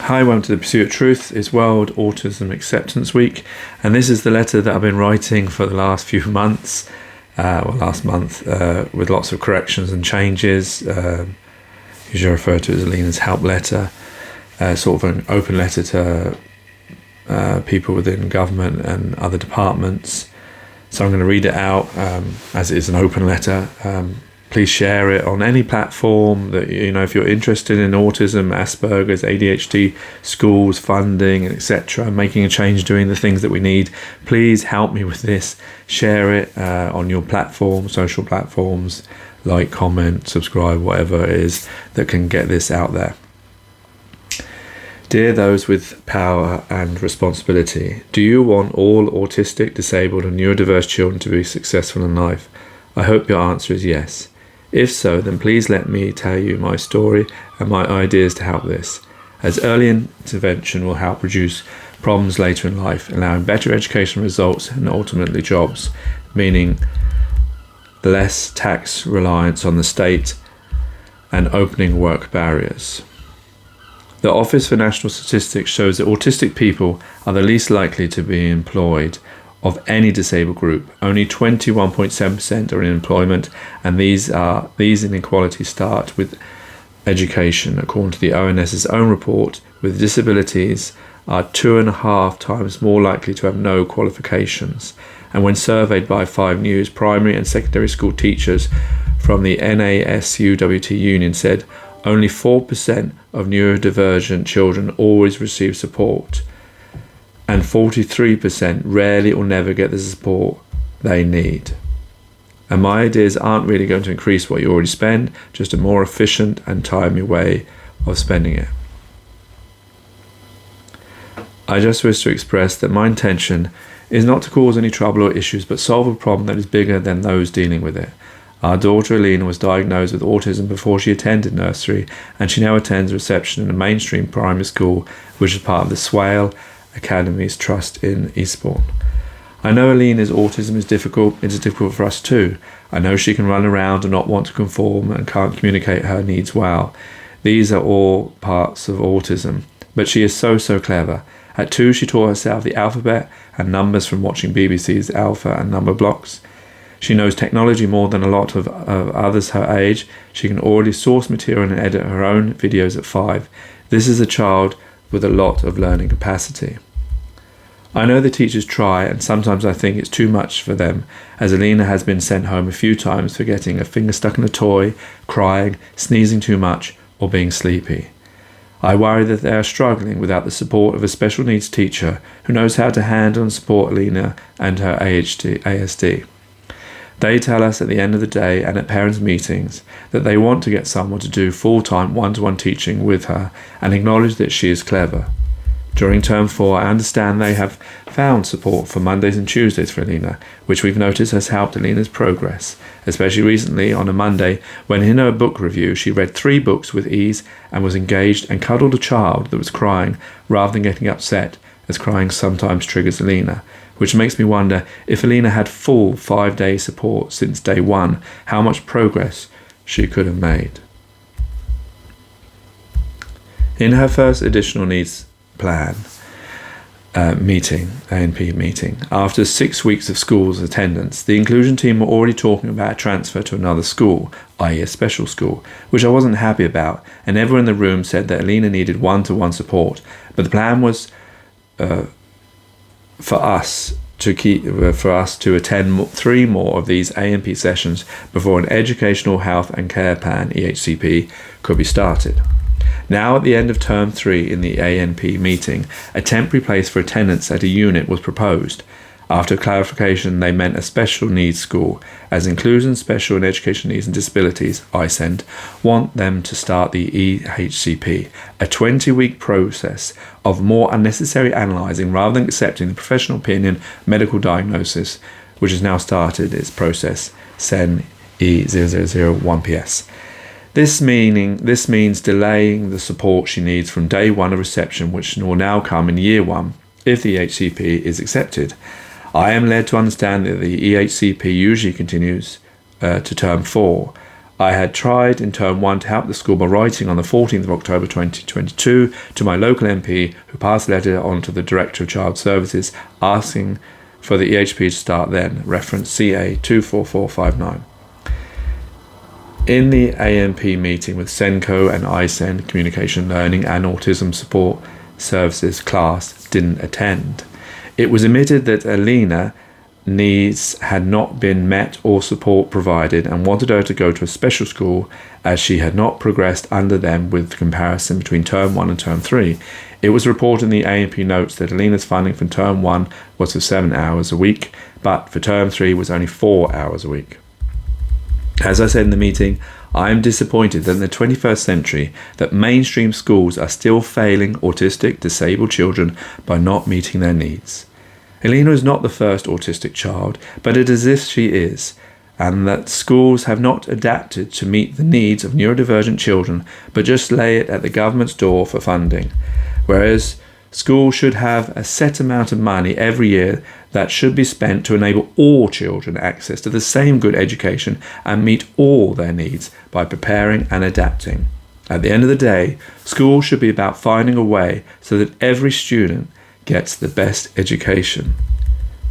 Hi, welcome to the Pursuit of Truth. It's World Autism Acceptance Week, and this is the letter that I've been writing for the last few months, last month, with lots of corrections and changes. Usually referred to as Aleena's help letter, sort of an open letter to people within government and other departments. So I'm going to read it out as it is an open letter. Please share it on any platform that, if you're interested in autism, Asperger's, ADHD, schools, funding, etc., making a change, doing the things that we need. Please help me with this. Share it on your platform, social platforms, like, comment, subscribe, whatever it is that can get this out there. Dear those with power and responsibility, do you want all autistic, disabled and neurodiverse children to be successful in life? I hope your answer is yes. If so, then please let me tell you my story and my ideas to help this, as early intervention will help reduce problems later in life, allowing better education results and ultimately jobs, meaning less tax reliance on the state and opening work barriers. The Office for National Statistics shows that autistic people are the least likely to be employed of any disabled group. Only 21.7% are in employment, and these inequalities start with education. According to the ONS's own report, with disabilities are 2.5 times more likely to have no qualifications. And when surveyed by 5 News, primary and secondary school teachers from the NASUWT union said only 4% of neuro-divergent children always receive support, and 43% rarely or never get the support they need. And my ideas aren't really going to increase what you already spend, just a more efficient and timely way of spending it. I just wish to express that my intention is not to cause any trouble or issues, but solve a problem that is bigger than those dealing with it. Our daughter Aleena was diagnosed with autism before she attended nursery, and she now attends reception in a mainstream primary school, which is part of the Swale Academy's trust in Eastbourne. I know Aleena's autism is difficult. It is difficult for us too. I know she can run around and not want to conform and can't communicate her needs well. These are all parts of autism. But she is so clever. At 2, she taught herself the alphabet and numbers from watching BBC's Alpha and Number Blocks. She knows technology more than a lot of others her age. She can already source material and edit her own videos at 5. This is a child with a lot of learning capacity. I know the teachers try, and sometimes I think it's too much for them, as Aleena has been sent home a few times for getting a finger stuck in a toy, crying, sneezing too much, or being sleepy. I worry that they are struggling without the support of a special needs teacher who knows how to handle and support Aleena and her ASD. They tell us at the end of the day and at parents' meetings that they want to get someone to do full-time one-to-one teaching with her and acknowledge that she is clever. During term 4, I understand they have found support for Mondays and Tuesdays for Aleena, which we've noticed has helped Aleena's progress, especially recently on a Monday when in her book review she read 3 books with ease and was engaged and cuddled a child that was crying rather than getting upset, as crying sometimes triggers Aleena, which makes me wonder if Aleena had full 5-day support since day 1, how much progress she could have made. In her first additional needs plan A&P meeting, after 6 weeks of school's attendance, the inclusion team were already talking about a transfer to another school, i.e. a special school, which I wasn't happy about, and everyone in the room said that Aleena needed one-to-one support, but the plan was for us to attend 3 more of these A&P sessions before an educational health and care plan (EHCP) could be started. Now at the end of term 3 in the A&P meeting, a temporary place for attendance at a unit was proposed. After clarification, they meant a special needs school, as Inclusion, Special and Education Needs and Disabilities (ISEND) want them to start the ehcp, a 20-week process of more unnecessary analysing rather than accepting the professional opinion medical diagnosis, which has now started its process, SEN E0001PS. This means delaying the support she needs from day 1 of reception, which will now come in year 1 if the EHCP is accepted. I am led to understand that the EHCP usually continues to term 4. I had tried in term 1 to help the school by writing on the 14th of October 2022 to my local MP, who passed a letter on to the Director of Child Services asking for the EHP to start then, reference CA 24459. In the AMP meeting with SENCO and ISEN, Communication Learning and Autism Support Services class didn't attend. It was admitted that Aleena needs had not been met or support provided and wanted her to go to a special school as she had not progressed under them with comparison between term 1 and term 3. It was reported in the AMP notes that Aleena's funding for term 1 was for 7 hours a week, but for term 3 was only 4 hours a week. As I said in the meeting, I am disappointed that in the 21st century that mainstream schools are still failing autistic, disabled children by not meeting their needs. Aleena is not the first autistic child, but it is as if she is, and that schools have not adapted to meet the needs of neurodivergent children, but just lay it at the government's door for funding, whereas schools should have a set amount of money every year that should be spent to enable all children access to the same good education and meet all their needs by preparing and adapting. At the end of the day, schools should be about finding a way so that every student gets the best education.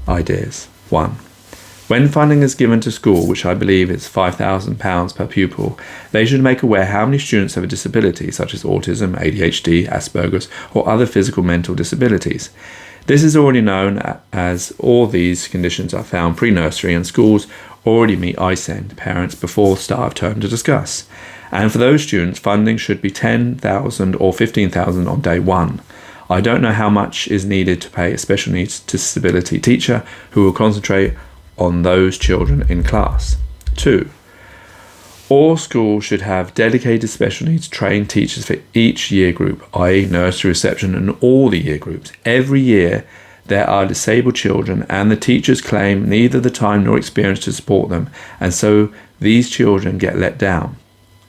Ideas. 1. When funding is given to school, which I believe is £5,000 per pupil, they should make aware how many students have a disability such as autism, ADHD, Asperger's or other physical mental disabilities. This is already known as all these conditions are found pre-nursery, and schools already meet ISEN parents before the start of term to discuss. And for those students, funding should be £10,000 or £15,000 on day 1. I don't know how much is needed to pay a special needs disability teacher who will concentrate on those children in class. 2. All schools should have dedicated special needs trained teachers for each year group, i.e. nursery, reception and all the year groups. Every year there are disabled children and the teachers claim neither the time nor experience to support them, and so these children get let down.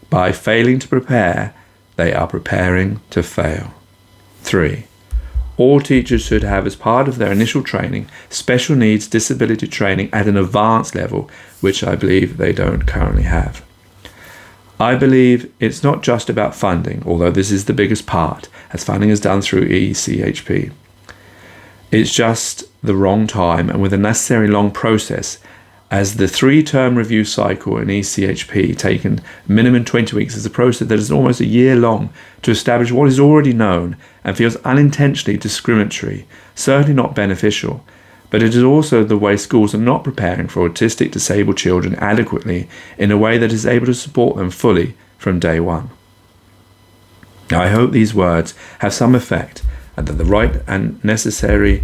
By failing to prepare, they are preparing to fail. 3. All teachers should have, as part of their initial training, special needs disability training at an advanced level, which I believe they don't currently have. I believe it's not just about funding, although this is the biggest part, as funding is done through ehcp. It's just the wrong time and with a necessary long process, as the 3-term review cycle in ehcp taken minimum 20 weeks is a process that is almost a year long to establish what is already known and feels unintentionally discriminatory, certainly not beneficial, but it is also the way schools are not preparing for autistic disabled children adequately in a way that is able to support them fully from day 1. I hope these words have some effect and that the right and necessary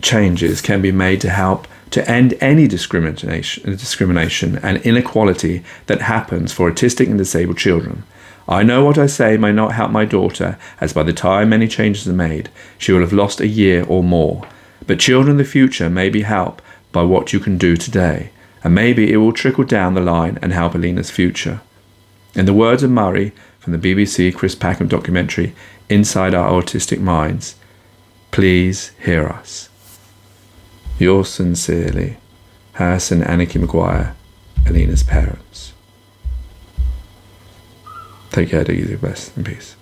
changes can be made to help to end any discrimination and inequality that happens for autistic and disabled children. I know what I say may not help my daughter, as by the time any changes are made, she will have lost a year or more. But children in the future may be helped by what you can do today, and maybe it will trickle down the line and help Aleena's future. In the words of Murray from the BBC Chris Packham documentary, Inside Our Autistic Minds, please hear us. Yours sincerely, Harris and Annika Maguire, Aleena's parents. Take care, do your best, in peace.